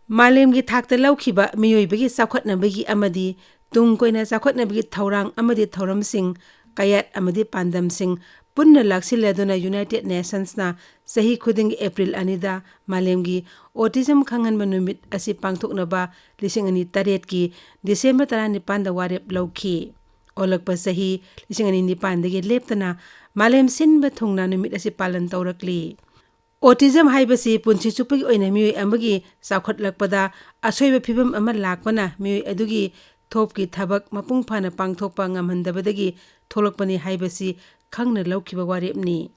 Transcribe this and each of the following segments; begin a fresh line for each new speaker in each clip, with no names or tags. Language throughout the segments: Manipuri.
Malemgi thakta laukiba miyoibagi sakhwatnabagi amadi tung koina sakhwatnabagi thaurang amadi thauramsing kayat amadi pandamsing punna laksilladuna United Nations na sahi khuding April anida Malemgi Autism Khanghanba Numit asi pangthoknaba 2008 ki December 19 da warep lauki olakpa sahi 2009 dagi leptana Malem sinba thungna Numit asi palan taurakli Autism haibasi punsi chupagi oina mioi amagi saukhatlakpada asoiba phibam ama lakpana mioi adugi thopki thabak mapung phana pangthokpa ngamhandabadagi tholakpani haibasi khangna laukiba warepni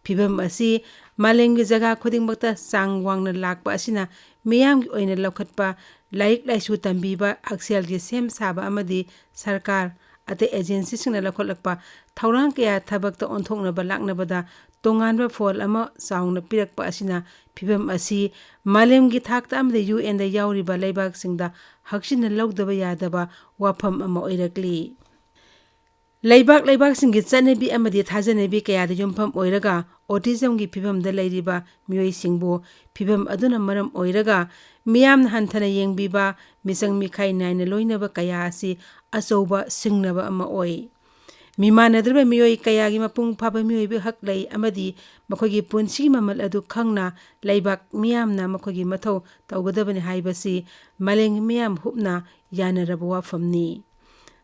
phibam asi Malemgi jaga khudingmakta sang wangna lakpa asina miyamgi oina laukhatpa laik laisu tambiba akselgi sem saba amadi sarkar ate agency singna lakhotlakpa thaurang kaya thabakta onthoknaba laknabada tonganba fol ama saungna pirakpa asina phibam asi Malemgi thakta amde UN da yauriba laibak singda haksinna lawdaba yadaba wafam ama oirakli laibak singi chanabi amadi thajanabi kaya da yumpham oiraga autism gi phibam da lairiba mioi singbu phibam aduna maram oiraga miyam hanthana yengbiba misang mikhai naina loinaba kaya asi achouba singnaba ama oi Mimanadriba mioi kayagi mapung phaba mioi bi hak lei amadi makhogi punsi mamal adu khangna laibak miyamna makhogi mathau tawgadabani haibasi maleng miyam hupna yanaraba wafamni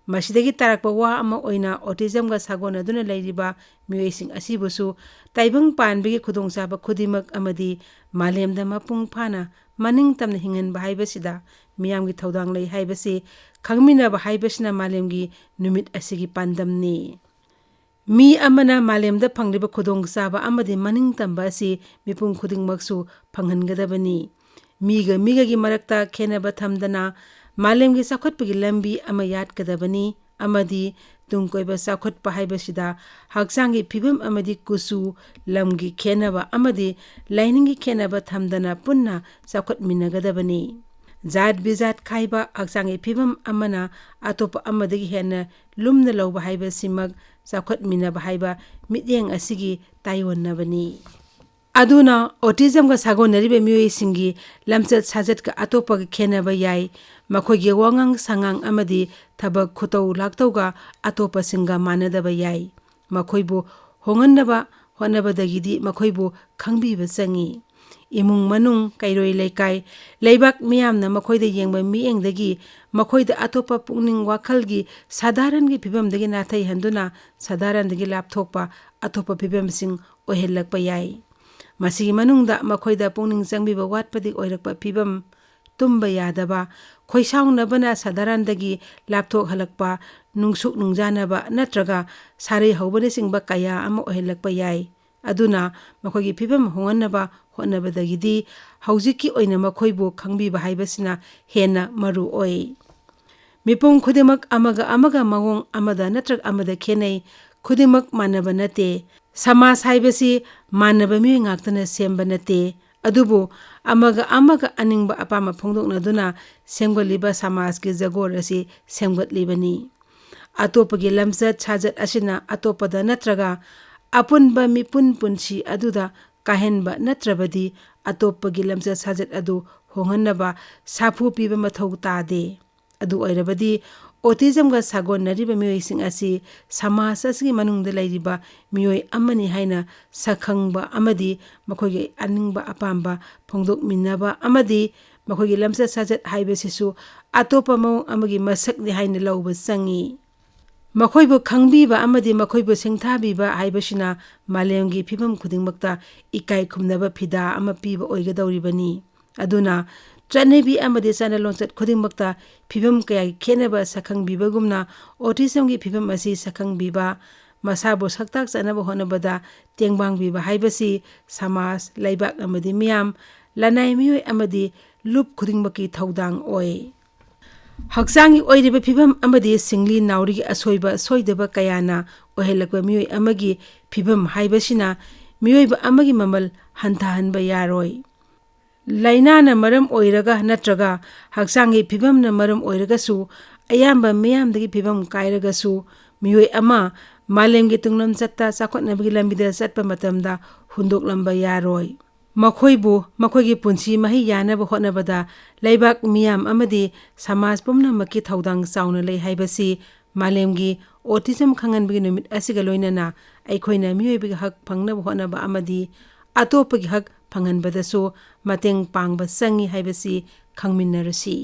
masidagi tarakpa wa ama oina autism ga sagona duna leiriba mioi sing asibusu taibang panbigi khudongchaba khudimak amadi malemda mapung phana maning tamna hingan ba haibasida miyamgi thodang lei haibasi khangmina ba haibasina Malemgi numit asigi pandamni mi amana malemda phangriba khudongchaba amadi maning tamba asi mipung khudingmaksu phanghangadabani miga gi marakta khenaba thamdana Malemgi sakhotpagi lambi ama yatgadabani amadi tungkoiba sakhotpa haibasida haksangi phibam amadi kusu lamgi khenaba amadi lainingi khenaba thamdana punna sakhotminagadabani Zat bizat khaiba haksangi phibam amana atopa amadagi hena lumna lawba haiba simag sakhotminaba haiba mityeng asigi taiwonnabani aduna autism ga sagonaribe mioi singi lamchat sajat ka atopa ga khenaba yai makhogi wangang sangang amadi thabak khutau laktauga atopa singa manadaba yai makhoibu hongannaba honabadagidi makhoibu khangbiba changi imung manung kairoi leikai leibak miyamna makhoida yengba miengdagi makhoida atopa pungning wakhalgi sadharangi phibamdagi nathai handuna sadharandagi lapthokpa atopa phibamsing ohellakpa yai masigi manungda makhoida pungning changbiba watpadi oirakpa phibam tumba yadaba khoisaungnabana sadharandagi lapthok halakpa nungsuk nungjanaba natraga sarai hobani singba kaya ama ohellakpa yai aduna makhogi phibam hongannaba honnabadagidi haujiki oina makhoibu khangbiba haibasina hena maru oi mipung khudimak amaga mawong amada natrag amada khenai khudimak manaba nate samas haibasi manaba mi ngaktana semba nate adubu amaga aningba apama phongdokna duna semgoliba samaski jagor asi semgatlibani atopagi lamchat sajat asina atopada natraga apunba mipun punsi aduda kahenba natrabadi atopagi lamchat sajat adu hongannaba sapu piba mathau tade adu oirabadi autism ga sagonariba miyoising asi samas asigi manungda lairiba miyoi amani haina sakhangba amadi makhogi aningba apamba phongdok minnaba amadi makhogi lamchat sajat haibasisu atopa mawong amagi masakni haina lawba changi makhoibu khangbiba amadi makhoibu sengthabiba haibasina Malemgi phibam khudingmakta ikai khumnaba phida ama piba oigadawribani aduna Chanabi amadi sana lonchat khudingmakta phibam kaya khenaba sakhangbibagumna autism gi phibam asi sakhangbiba masabo saktak chanaba honabada tengbangbiba haibasi samas laibak amadi miyam lanai mioi amadi lup khudingmaki thaudang oi haksangi oiriba phibam amadi singli naurigi asoiba soidaba kayana ohelakba mioi amagi phibam haibasina miyoiba amagi mamal hantahanba yaroi lainana maram oiraga natraga haksangi phibamna maram oiragasu ayamba miyamdagi phibam kairagasu miyoi ama Malemgi tunglam chatta sakhotnabagi lambida chatpa matamda hundoklamba yaroi मखोइगी पुंसी मही यानब होटनबदा लेबाक मियाम अमदी समाज पुमनमकी थौदांग चाउना लै हाइबसी मालेमगी ऑटिज्म खंगनबगी नुमित असिगा लोइनना अइखोइना मियोइबगी हक फंगनब होटनबा अमदी अतोपगी हक फंगनबदसु मतेंग पांगबा चंगी हाइबसी खंगमिन्नरसी।